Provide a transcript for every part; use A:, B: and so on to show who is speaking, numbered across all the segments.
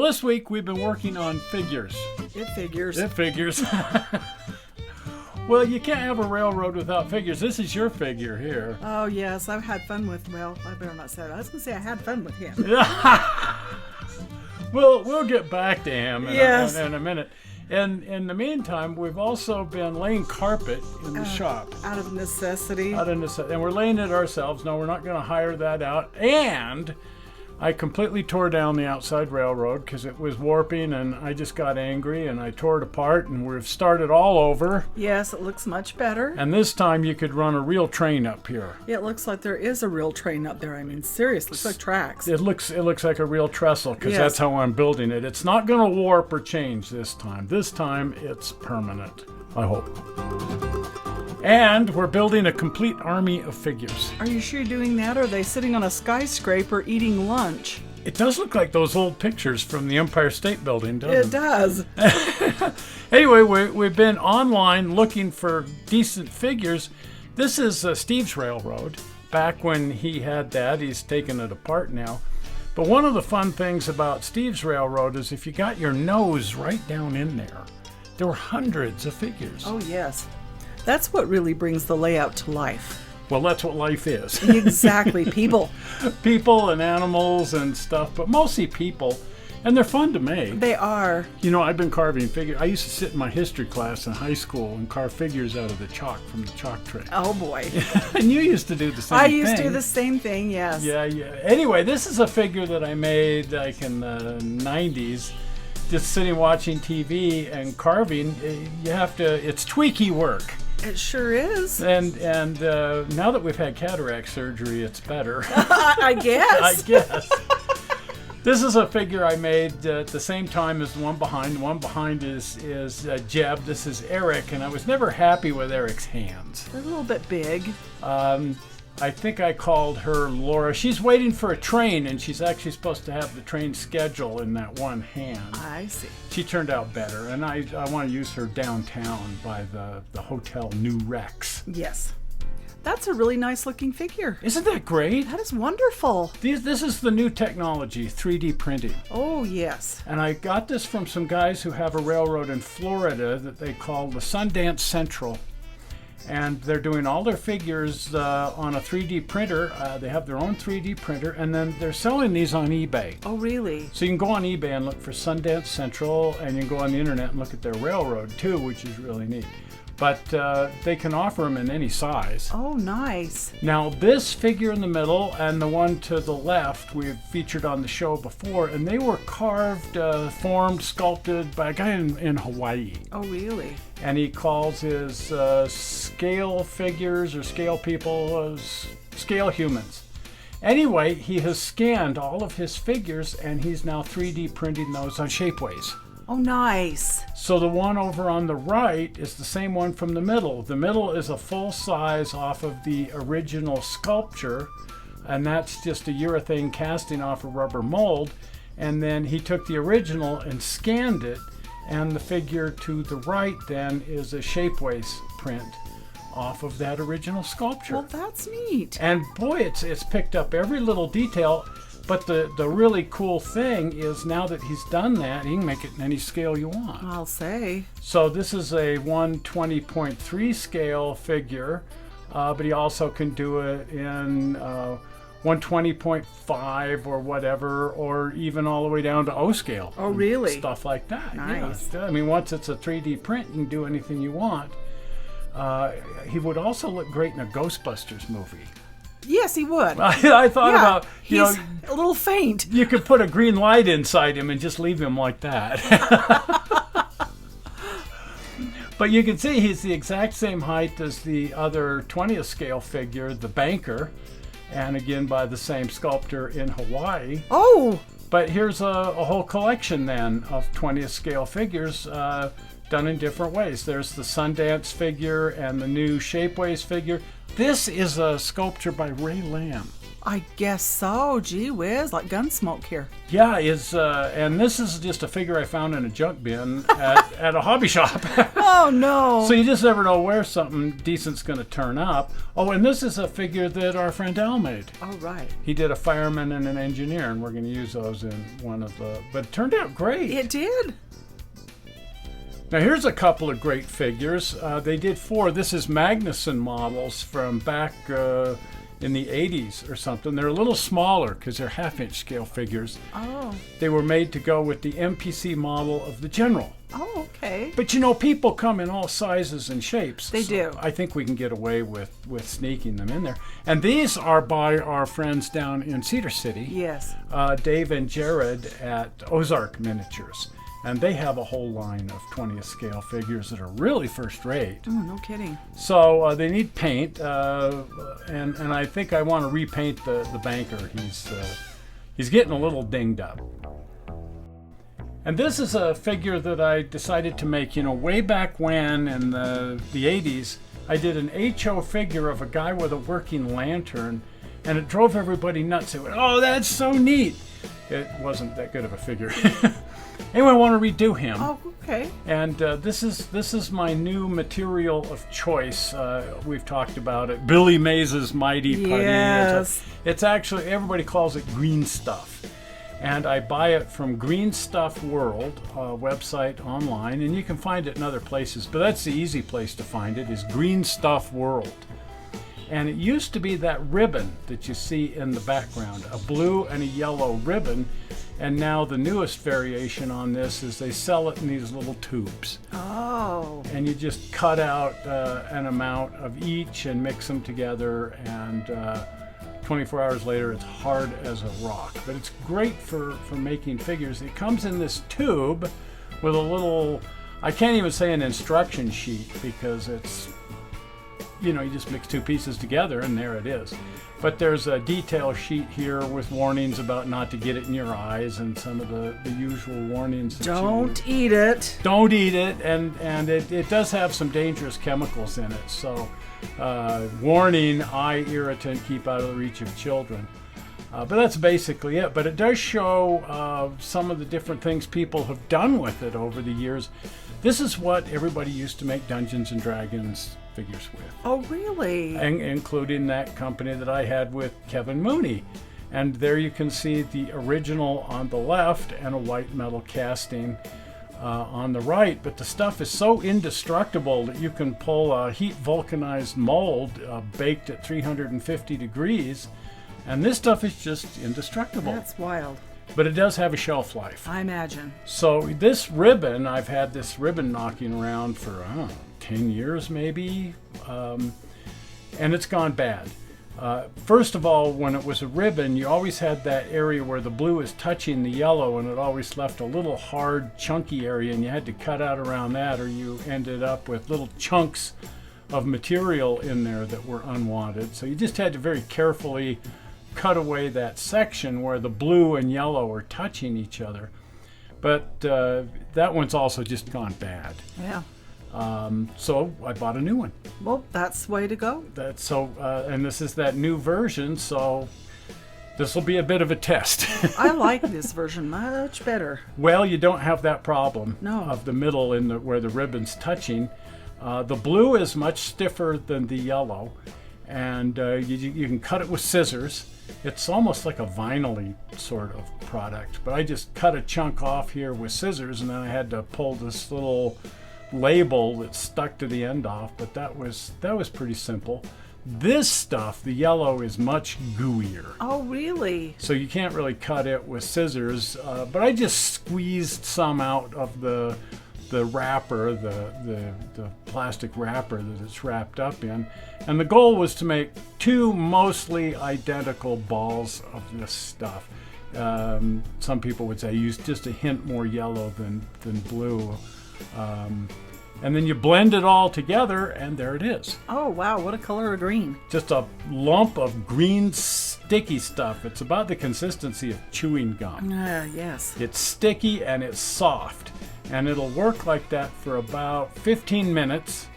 A: this week we've been working on figures.
B: It figures.
A: It figures. Well, you can't have a railroad without figures. This is your figure here.
B: Oh, yes. I've had fun with, well, I better not say that. I was going to say I had fun with him.
A: We'll get back to him in a minute. And in the meantime, we've also been laying carpet in the shop.
B: Out of necessity.
A: And we're laying it ourselves. No, we're not going to hire that out. And I completely tore down the outside railroad because it was warping, and I just got angry and I tore it apart, and we've started all over.
B: Yes, it looks much better.
A: And this time you could run a real train up here.
B: Yeah, it looks like there is a real train up there. I mean, seriously, it's like tracks.
A: It looks like a real trestle because that's how I'm building it. It's not going to warp or change this time. This time it's permanent, I hope. And we're building a complete army of figures.
B: Are you sure you're doing that, or are they sitting on a skyscraper eating lunch?
A: It does look like those old pictures from the Empire State Building, doesn't it?
B: It does.
A: Anyway, we've been online looking for decent figures. This is Steve's Railroad. Back when he had that, he's taken it apart now. But one of the fun things about Steve's Railroad is if you got your nose right down in there were hundreds of figures.
B: Oh, yes. That's what really brings the layout to life.
A: Well, that's what life is.
B: Exactly. People.
A: People and animals and stuff, but mostly people. And they're fun to make.
B: They are.
A: You know, I've been carving figures. I used to sit in my history class in high school and carve figures out of the chalk from the chalk tray.
B: Oh, boy.
A: And you used to do the same thing.
B: I used to do the same thing, yes.
A: Yeah. Anyway, this is a figure that I made like in the 90s. Just sitting watching TV and carving. It's tweaky work.
B: It sure is.
A: And now that we've had cataract surgery, it's better.
B: I guess.
A: I guess. This is a figure I made at the same time as the one behind. The one behind is Jeb. This is Eric, and I was never happy with Eric's hands.
B: They're a little bit big.
A: I think I called her Laura. She's waiting for a train, and she's actually supposed to have the train schedule in that one hand.
B: I see.
A: She turned out better, and I want to use her downtown by the Hotel New Rex.
B: Yes. That's a really nice looking figure.
A: Isn't that great?
B: That is wonderful.
A: This is the new technology, 3D printing.
B: Oh, yes.
A: And I got this from some guys who have a railroad in Florida that they call the Sundance Central. And they're doing all their figures on a 3D printer. They have their own 3D printer, and then they're selling these on eBay.
B: Oh, really?
A: So you can go on eBay and look for Sundance Central, and you can go on the internet and look at their railroad too, which is really neat. But they can offer them in any size.
B: Oh, nice.
A: Now, this figure in the middle and the one to the left we've featured on the show before, and they were carved, formed, sculpted by a guy in Hawaii.
B: Oh, really?
A: And he calls his scale figures or scale people ScaleHumans. Anyway, he has scanned all of his figures, and he's now 3D printing those on Shapeways.
B: Oh, nice.
A: So the one over on the right is the same one from the middle. The middle is a full size off of the original sculpture, and that's just a urethane casting off a rubber mold. And then he took the original and scanned it, and the figure to the right then is a Shapeways print off of that original sculpture.
B: Well, that's neat.
A: And boy, it's picked up every little detail. But the really cool thing is now that he's done that, he can make it in any scale you want.
B: I'll say.
A: So this is a 120.3 scale figure, but he also can do it in 120.5 or whatever, or even all the way down to O scale.
B: Oh, really?
A: Stuff like that.
B: Nice.
A: Yeah. I mean, once it's a 3D print, you can do anything you want. He would also look great in a Ghostbusters movie.
B: Yes, he would.
A: I thought about,
B: he's a little faint.
A: You could put a green light inside him and just leave him like that. But you can see he's the exact same height as the other 20th scale figure, the Banker, and again by the same sculptor in Hawaii.
B: Oh!
A: But here's a whole collection then of 20th scale figures done in different ways. There's the Sundance figure and the new Shapeways figure. This is a sculpture by Ray Lamb.
B: I guess so. Gee whiz, like Gunsmoke here.
A: Yeah, and this is just a figure I found in a junk bin at a hobby shop.
B: Oh, no.
A: So you just never know where something decent's going to turn up. Oh, and this is a figure that our friend Al made.
B: All right.
A: He did a fireman and an engineer, and we're going to use those in one of the... But it turned out great.
B: It did.
A: Now here's a couple of great figures. They did 4. This is Magnuson Models from back in the 80s or something. They're a little smaller because they're half-inch scale figures.
B: Oh.
A: They were made to go with the MPC model of the General.
B: Oh, okay.
A: But you know, people come in all sizes and shapes.
B: They do.
A: I think we can get away with sneaking them in there. And these are by our friends down in Cedar City.
B: Yes.
A: Dave and Jared at Ozark Miniatures. And they have a whole line of 20th scale figures that are really first rate.
B: Oh, no kidding.
A: So they need paint, and I think I want to repaint the banker. He's getting a little dinged up. And this is a figure that I decided to make, way back when in the 80s. I did an HO figure of a guy with a working lantern, and it drove everybody nuts. They went, "Oh, that's so neat." It wasn't that good of a figure. Anyway, I want to redo him.
B: Oh, okay.
A: And this is my new material of choice. We've talked about it. Billy Mays' Mighty Putty.
B: Yes.
A: It's actually, everybody calls it green stuff. And I buy it from Green Stuff World website online, and you can find it in other places. But that's the easy place to find it, is Green Stuff World. And it used to be that ribbon that you see in the background, a blue and a yellow ribbon. And now the newest variation on this is they sell it in these little tubes.
B: Oh.
A: And you just cut out an amount of each and mix them together, and 24 hours later it's hard as a rock. But it's great for making figures. It comes in this tube with a little, I can't even say an instruction sheet because it's, you just mix 2 pieces together and there it is. But there's a detail sheet here with warnings about not to get it in your eyes and some of the usual warnings.
B: Don't eat it.
A: Don't eat it, and it does have some dangerous chemicals in it. So, warning, eye irritant, keep out of the reach of children. But that's basically it. But it does show some of the different things people have done with it over the years. This is what everybody used to make Dungeons and Dragons figures with.
B: Oh, really?
A: Including that company that I had with Kevin Mooney. And there you can see the original on the left and a white metal casting on the right. But the stuff is so indestructible that you can pull a heat vulcanized mold baked at 350 degrees. And this stuff is just indestructible.
B: That's wild.
A: But it does have a shelf life.
B: I imagine.
A: So this ribbon, I've had this ribbon knocking around for, 10 years maybe, and it's gone bad. First of all, when it was a ribbon, you always had that area where the blue is touching the yellow, and it always left a little hard, chunky area, and you had to cut out around that, or you ended up with little chunks of material in there that were unwanted. So you just had to very carefully cut away that section where the blue and yellow are touching each other. But that one's also just gone bad.
B: Yeah.
A: So I bought a new one.
B: Well, that's the way to go.
A: And this is that new version, so this will be a bit of a test.
B: I like this version much better.
A: Well, you don't have that problem
B: of
A: the middle where the ribbon's touching. The blue is much stiffer than the yellow, and you can cut it with scissors. It's almost like a vinyl-y sort of product, but I just cut a chunk off here with scissors, and then I had to pull this little label that stuck to the end off, but that was pretty simple. This stuff, the yellow, is much gooier.
B: Oh, really?
A: So you can't really cut it with scissors, but I just squeezed some out of the wrapper, the plastic wrapper that it's wrapped up in, and the goal was to make 2 mostly identical balls of this stuff. Some people would say use just a hint more yellow than blue. And then you blend it all together, and there it is.
B: Oh, wow. What a color of green.
A: Just a lump of green sticky stuff. It's about the consistency of chewing gum.
B: Yes.
A: It's sticky and it's soft. And it'll work like that for about 15 minutes.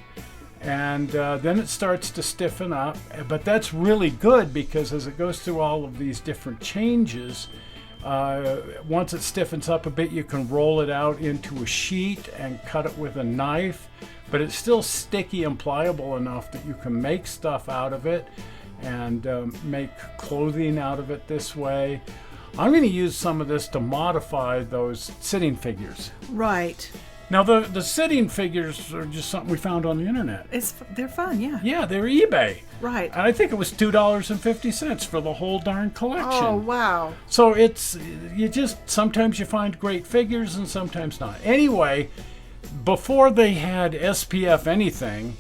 A: And then it starts to stiffen up. But that's really good because as it goes through all of these different changes, once it stiffens up a bit, you can roll it out into a sheet and cut it with a knife. But it's still sticky and pliable enough that you can make stuff out of it and make clothing out of it this way. I'm going to use some of this to modify those sitting figures.
B: Right.
A: Now, the sitting figures are just something we found on the internet.
B: They're fun, yeah.
A: Yeah, they're eBay.
B: Right.
A: And I think it was $2.50 for the whole darn collection.
B: Oh, wow.
A: So sometimes you find great figures and sometimes not. Anyway, before they had SPF anything,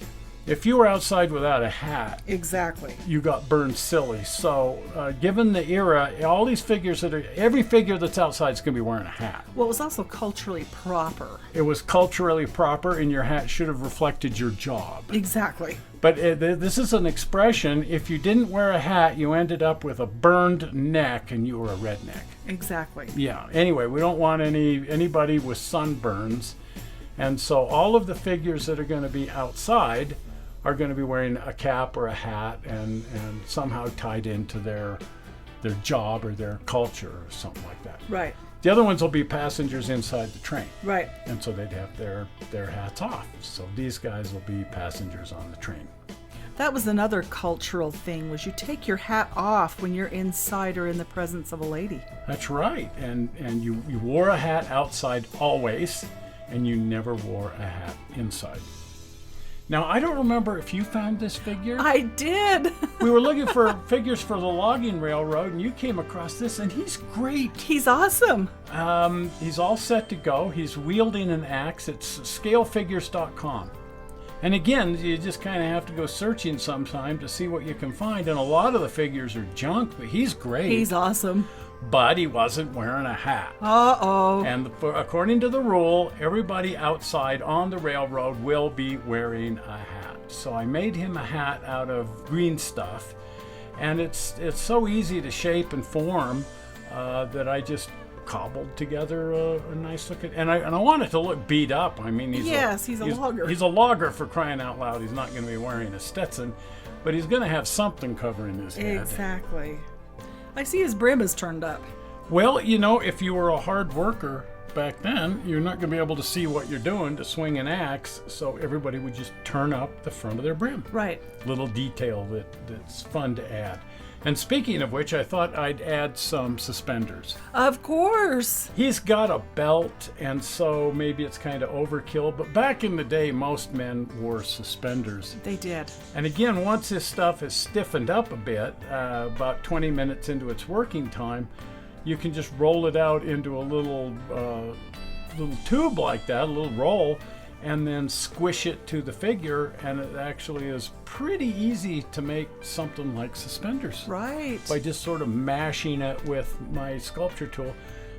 A: if you were outside without a hat,
B: exactly,
A: you got burned silly. So, given the era, all these figures every figure that's outside is going to be wearing a hat.
B: Well, it was also culturally proper.
A: It was culturally proper, and your hat should have reflected your job.
B: Exactly.
A: But this is an expression. If you didn't wear a hat, you ended up with a burned neck, and you were a redneck.
B: Exactly.
A: Yeah. Anyway, we don't want anybody with sunburns, and so all of the figures that are going to be outside are going to be wearing a cap or a hat and somehow tied into their job or their culture or something like that.
B: Right.
A: The other ones will be passengers inside the train.
B: Right.
A: And so they'd have their hats off. So these guys will be passengers on the train.
B: That was another cultural thing, was you take your hat off when you're inside or in the presence of a lady.
A: That's right. And you wore a hat outside always, and you never wore a hat inside. Now, I don't remember if you found this figure.
B: I did.
A: We were looking for figures for the logging railroad, and you came across this, and he's great.
B: He's awesome.
A: He's all set to go. He's wielding an axe. It's ScaleFigures.com. And again, you just kind of have to go searching sometime to see what you can find. And a lot of the figures are junk, but he's great.
B: He's awesome.
A: But he wasn't wearing a hat.
B: Uh-oh.
A: And according to the rule, everybody outside on the railroad will be wearing a hat. So I made him a hat out of green stuff. And it's so easy to shape and form that I just cobbled together a nice looking. And I want it to look beat up. I mean, he's a logger. He's a logger, for crying out loud. He's not going to be wearing a Stetson, but he's going to have something covering his head.
B: Exactly. I see his brim is turned up.
A: Well, if you were a hard worker back then, you're not going to be able to see what you're doing to swing an axe, so everybody would just turn up the front of their brim.
B: Right.
A: Little detail that's fun to add. And speaking of which, I thought I'd add some suspenders.
B: Of course.
A: He's got a belt, and so maybe it's kind of overkill, but back in the day, most men wore suspenders.
B: They did.
A: And again, once this stuff is stiffened up a bit, about 20 minutes into its working time, you can just roll it out into a little tube like that, a little roll, and then squish it to the figure, and it actually is pretty easy to make something like suspenders.
B: Right.
A: By just sort of mashing it with my sculpture tool.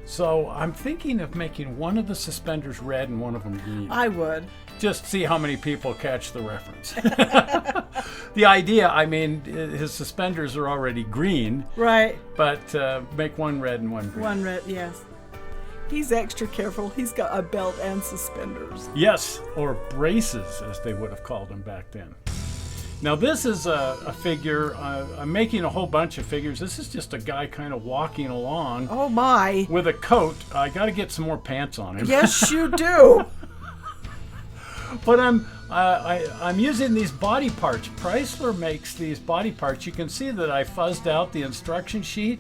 A: So I'm thinking of making one of the suspenders red and one of them green.
B: I would.
A: Just see how many people catch the reference. The idea, his suspenders are already green.
B: Right.
A: But make one red and one green.
B: One red, yes. He's extra careful. He's got a belt and suspenders.
A: Yes, or braces, as they would have called them back then. Now, this is a figure. I'm making a whole bunch of figures. This is just a guy kind of walking along.
B: Oh, my.
A: With a coat. I got to get some more pants on him.
B: Yes, you do.
A: But I'm using these body parts. Chrysler makes these body parts. You can see that I fuzzed out the instruction sheet,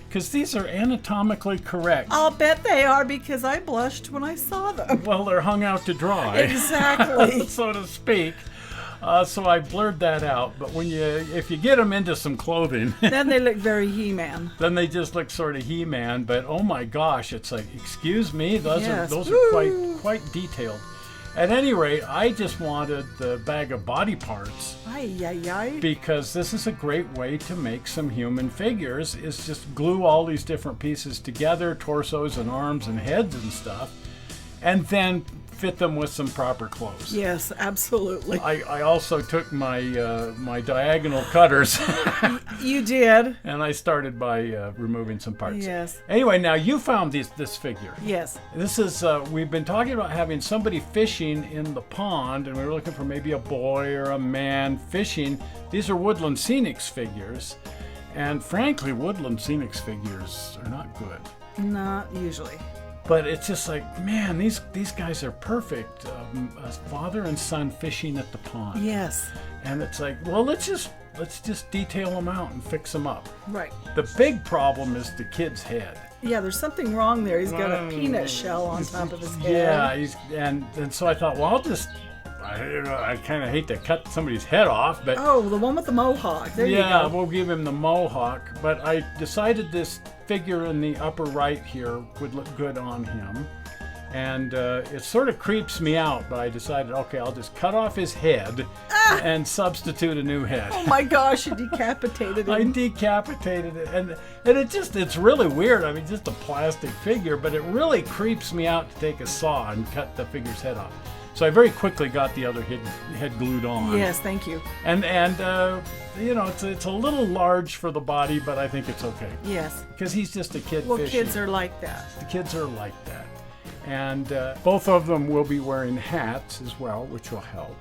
A: because these are anatomically correct.
B: I'll bet they are, because I blushed when I saw them.
A: Well, they're hung out to dry.
B: Exactly.
A: So to speak. So I blurred that out. But if you get them into some clothing,
B: then they look very He-Man.
A: Then they just look sort of He-Man. But oh my gosh, it's like, excuse me, those
B: Yes.
A: are quite detailed. At any rate, I just wanted the bag of body parts.
B: Ay.
A: Because this is a great way to make some human figures, is just glue all these different pieces together, torsos and arms and heads and stuff, and then fit them with some proper clothes.
B: Yes, absolutely.
A: I also took my my diagonal cutters
B: You did.
A: and I started by removing some parts.
B: Yes.
A: Anyway, now you found this figure.
B: Yes.
A: This is, we've been talking about having somebody fishing in the pond, and we were looking for maybe a boy or a man fishing. These are Woodland Scenics figures, and frankly, Woodland Scenics figures are not good.
B: Not usually.
A: But it's just like, man, these guys are perfect. A father and son fishing at the pond.
B: Yes.
A: And it's like, well, let's just detail them out and fix them up.
B: Right.
A: The big problem is the kid's head.
B: Yeah, there's something wrong there. He's got a peanut shell on top of his head.
A: Yeah, and so I thought, well, I kind of hate to cut somebody's head off, but
B: Oh, the one with the mohawk. There you
A: yeah,
B: go.
A: we'll give him the mohawk. But I decided this figure in the upper right here would look good on him. And it sort of creeps me out, but I decided, okay, I'll just cut off his head and substitute a new head.
B: Oh my gosh, you decapitated
A: I
B: him.
A: decapitated it, and it's really weird. I mean, just a plastic figure, but it really creeps me out to take a saw and cut the figure's head off. So I very quickly got the other head glued on.
B: Yes, thank you.
A: And you know, it's a little large for the body, but I think it's okay.
B: Yes.
A: Because he's just a kid
B: Well,
A: fishing.
B: kids are like that.
A: The kids are like that. And both of them will be wearing hats as well, which will help.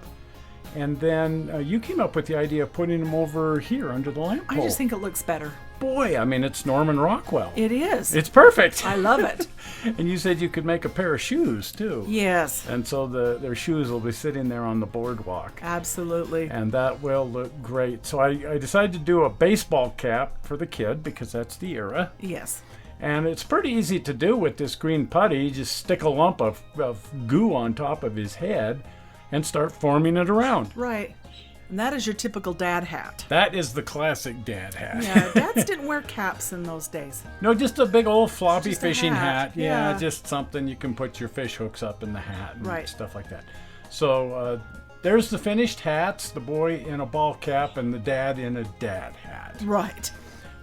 A: And then you came up with the idea of putting them over here under the lamp
B: I
A: pole.
B: just think it looks better.
A: Boy, I mean, it's Norman Rockwell.
B: It is.
A: It's perfect.
B: I love it.
A: And you said you could make a pair of shoes, too.
B: Yes.
A: And so their shoes will be sitting there on the boardwalk.
B: Absolutely.
A: And that will look great. So I decided to do a baseball cap for the kid because that's the era.
B: Yes.
A: And it's pretty easy to do with this green putty. You just stick a lump of goo on top of his head and start forming it around.
B: Right. And that is your typical dad hat.
A: That is the classic dad hat.
B: Yeah, dads didn't wear caps in those days.
A: No, just a big old floppy
B: Just a
A: fishing
B: hat.
A: hat. Yeah,
B: Yeah.
A: just something you can put your fish hooks up in the hat and
B: Right.
A: stuff like that. So there's the finished hats, the boy in a ball cap and the dad in a dad hat.
B: Right.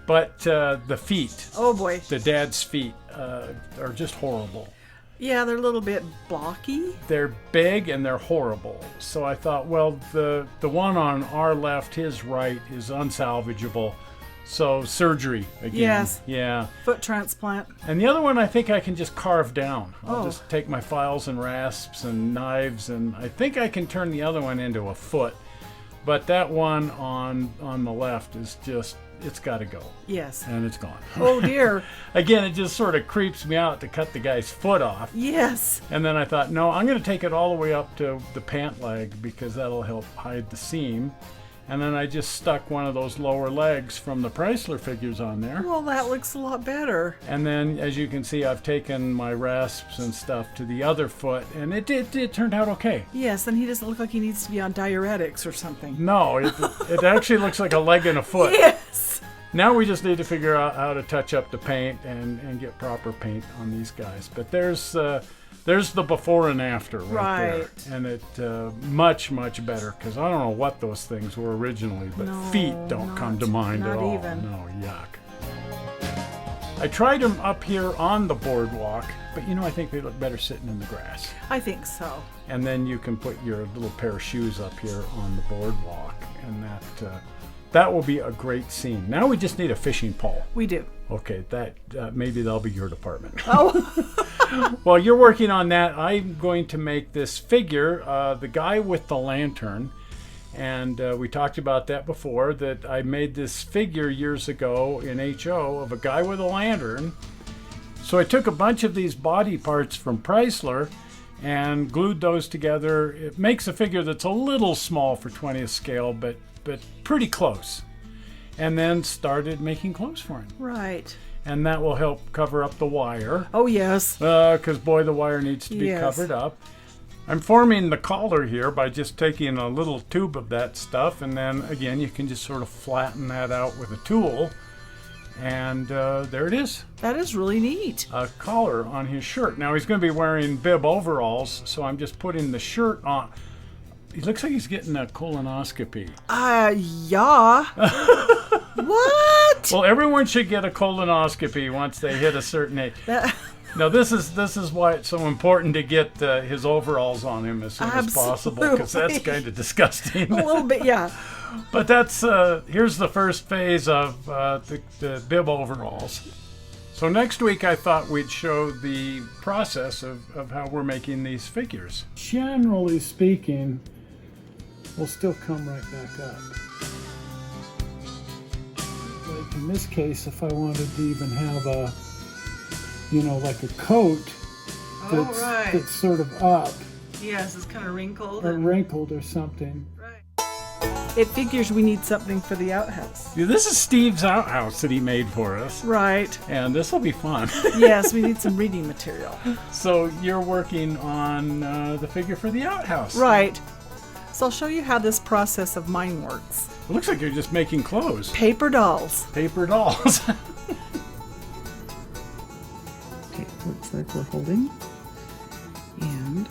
A: But the feet,
B: Oh boy.
A: the dad's feet, are just horrible.
B: Yeah, they're a little bit blocky.
A: They're big and they're horrible. So I thought, well, the one on our left, his right, is unsalvageable. So surgery again.
B: Yes.
A: Yeah.
B: Foot transplant.
A: And the other one I think I can just carve down. I'll
B: Oh.
A: just take my files and rasps and knives, and I think I can turn the other one into a foot. But that one on the left is just, it's got to go.
B: Yes.
A: And it's gone.
B: Oh dear.
A: Again, it just sort of creeps me out to cut the guy's foot off.
B: Yes.
A: And then I thought, no, I'm going to take it all the way up to the pant leg because that'll help hide the seam. And then I just stuck one of those lower legs from the Chrysler figures on there.
B: Well, that looks a lot better.
A: And then, as you can see, I've taken my rasps and stuff to the other foot, and it turned out okay.
B: Yes, and he doesn't look like he needs to be on diuretics or something.
A: No, it actually looks like a leg and a foot.
B: Yes.
A: Now we just need to figure out how to touch up the paint and get proper paint on these guys. But there's the before and after right
B: Right.
A: there. And it much, much better, because I don't know what those things were originally, but
B: No,
A: feet don't come to mind
B: not
A: at all.
B: even.
A: No, yuck. I tried them up here on the boardwalk, but I think they look better sitting in the grass.
B: I think so.
A: And then you can put your little pair of shoes up here on the boardwalk, and that will be a great scene. Now we just need a fishing pole.
B: We do.
A: Okay, that maybe that'll be your department.
B: Oh.
A: While you're working on that, I'm going to make this figure, the guy with the lantern. And we talked about that before, that I made this figure years ago in HO of a guy with a lantern. So I took a bunch of these body parts from Chrysler and glued those together. It makes a figure that's a little small for 20th scale, but pretty close. And then started making clothes for him.
B: Right.
A: And that will help cover up the wire.
B: Oh, yes.
A: Because, boy, the wire needs to be
B: Yes.
A: covered up. I'm forming the collar here by just taking a little tube of that stuff, and then, again, you can just sort of flatten that out with a tool. And there it is,
B: That is really neat.
A: a collar on his shirt. Now, he's going to be wearing bib overalls, so I'm just putting the shirt on. He looks like he's getting a colonoscopy.
B: Yeah. What?
A: Well, everyone should get a colonoscopy once they hit a certain age.
B: That,
A: Now this is why it's so important to get his overalls on him as soon as possible, because that's kind of disgusting.
B: A little bit, yeah.
A: But that's here's the first phase of the bib overalls. So next week I thought we'd show the process of how we're making these figures. Generally speaking, we'll still come right back up. Like in this case, if I wanted to even have a, like a coat that's sort of up.
B: Yes, it's kind of wrinkled.
A: Or wrinkled or something.
B: It figures we need something for the outhouse.
A: Yeah, this is Steve's outhouse that he made for us.
B: Right.
A: And this will be fun.
B: Yes, we need some reading material.
A: So you're working on the figure for the outhouse.
B: Right. So I'll show you how this process of mine works.
A: It looks like you're just making clothes.
B: Paper dolls.
A: Paper dolls.
B: Okay, looks like we're holding. And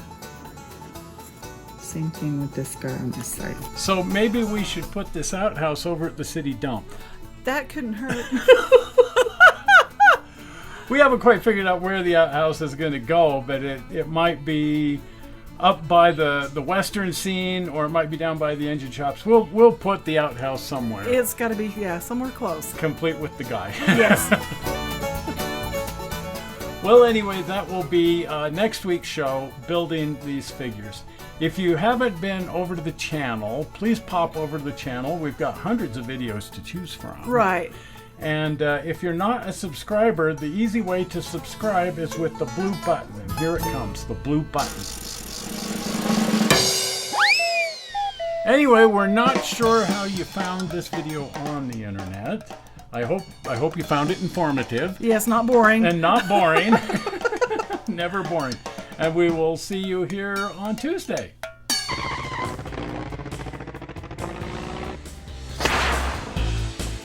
B: same thing with this guy on this side.
A: So maybe we should put this outhouse over at the city dump.
B: That couldn't hurt.
A: We haven't quite figured out where the outhouse is going to go, but it might be up by the western scene, or it might be down by the engine shops. We'll put the outhouse somewhere.
B: It's got to be, somewhere close.
A: Complete with the guy.
B: Yes.
A: Well, anyway, that will be next week's show, building these figures. If you haven't been over to the channel, please pop over to the channel. We've got hundreds of videos to choose from.
B: Right.
A: And if you're not a subscriber, the easy way to subscribe is with the blue button. And here it comes, the blue button. Anyway, we're not sure how you found this video on the internet. I hope you found it informative.
B: Yes, not boring.
A: And not boring. Never boring. And we will see you here on Tuesday.